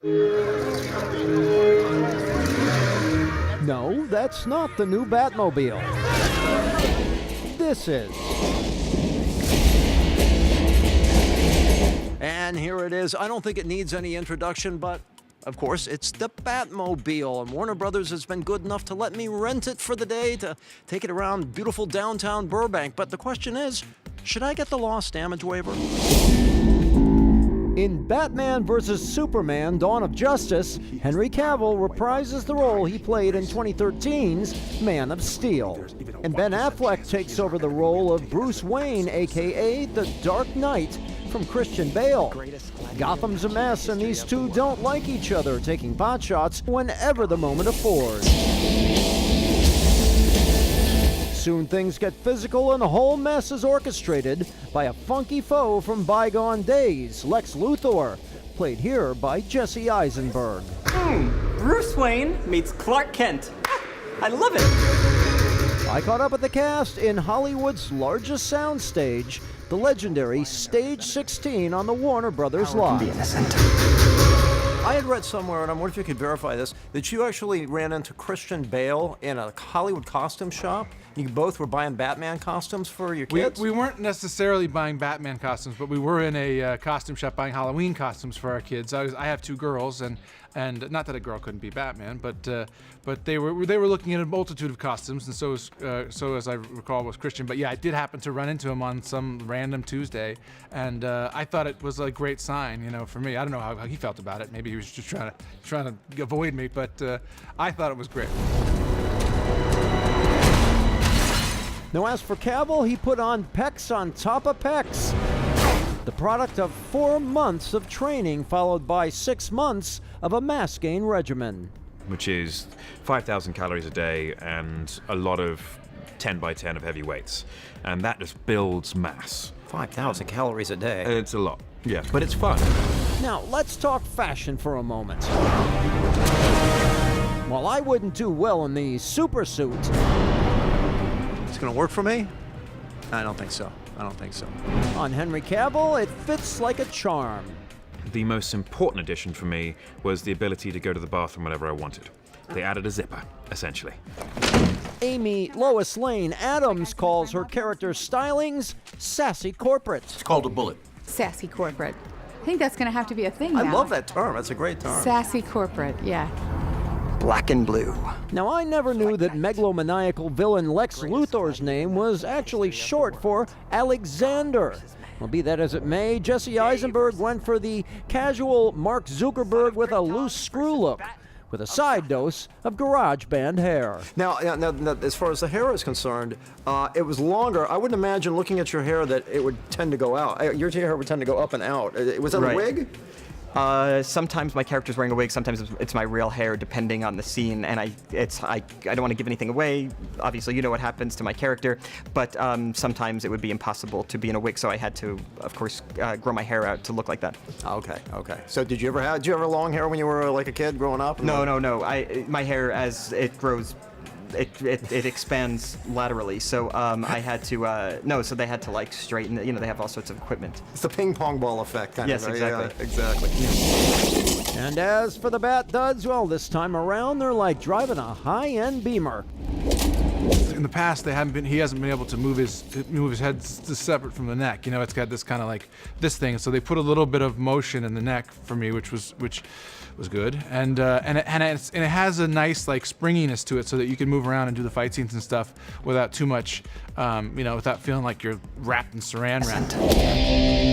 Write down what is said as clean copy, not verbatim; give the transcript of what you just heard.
No, that's not the new Batmobile. This is. And here it is. I don't think it needs any introduction, but of course, it's the Batmobile, and Warner Brothers has been good enough to let me rent it for the day to take it around beautiful downtown Burbank. But the question is, should I get the lost damage waiver? In Batman vs. Superman: Dawn of Justice, Henry Cavill reprises the role he played in 2013's Man of Steel. And Ben Affleck takes over the role of Bruce Wayne, aka the Dark Knight, from Christian Bale. Gotham's a mess, and these two don't like each other, taking potshots whenever the moment affords. Soon things get physical, and the whole mess is orchestrated by a funky foe from bygone days, Lex Luthor, played here by Jesse Eisenberg. Bruce Wayne meets Clark Kent. I love it. I caught up with the cast in Hollywood's largest soundstage, the legendary Stage 16 on the Warner Brothers lot. I had read somewhere, and I wonder if you could verify this, that you actually ran into Christian Bale in a Hollywood costume shop. You both were buying Batman costumes for your kids? We weren't necessarily buying Batman costumes, but we were in a costume shop buying Halloween costumes for our kids. I have two girls, and not that a girl couldn't be Batman, but they were looking at a multitude of costumes, and so as I recall was Christian. But yeah, I did happen to run into him on some random Tuesday, and I thought it was a great sign, for me. I don't know how he felt about it. Maybe he was just trying to avoid me, but I thought it was great. Now, as for Cavill, he put on pecs on top of pecs. The product of 4 months of training, followed by 6 months of a mass gain regimen. Which is 5,000 calories a day and a lot of 10 by 10 of heavy weights. And that just builds mass. 5,000 calories a day. It's a lot, yeah, but it's fun. Now, let's talk fashion for a moment. While I wouldn't do well in the super suit, It's gonna work for me? I don't think so. on Henry Cavill, it fits like a charm. The most important addition for me was the ability to go to the bathroom whenever I wanted. They added a zipper, essentially. Amy Lois Lane Adams calls her character's stylings sassy corporate. It's called a bullet. Sassy corporate. I think that's going to have to be a thing now. I love that term. That's a great term. Sassy corporate, yeah. Black and blue. Now, I never knew that megalomaniacal villain Lex Luthor's name was actually short for Alexander. Well, be that as it may, Jesse Eisenberg went for the casual Mark Zuckerberg with a loose screw look, with a side dose of garage band hair. Now, as far as the hair is concerned, it was longer. I wouldn't imagine looking at your hair that it would tend to go out. Your hair would tend to go up and out. Was that a wig? Sometimes my character's wearing a wig, sometimes it's my real hair, depending on the scene, and I don't want to give anything away. Obviously, you know what happens to my character, but sometimes it would be impossible to be in a wig, so I had to, of course, grow my hair out to look like that. Okay. So did you ever have long hair when you were like a kid growing up? No. My hair, as it grows, it expands laterally, so I had to so they had to like straighten it. They have all sorts of equipment. It's the ping pong ball effect kind yes, of. Yes, exactly. And as for the Bat Duds, well, this time around, they're like driving a high-end Beamer. In the past, he hasn't been able to move his head separate from the neck. It's got this kind of like this thing. So they put a little bit of motion in the neck for me, which was good. And it has a nice like springiness to it, so that you can move around and do the fight scenes and stuff without too much, without feeling like you're wrapped in saran wrap.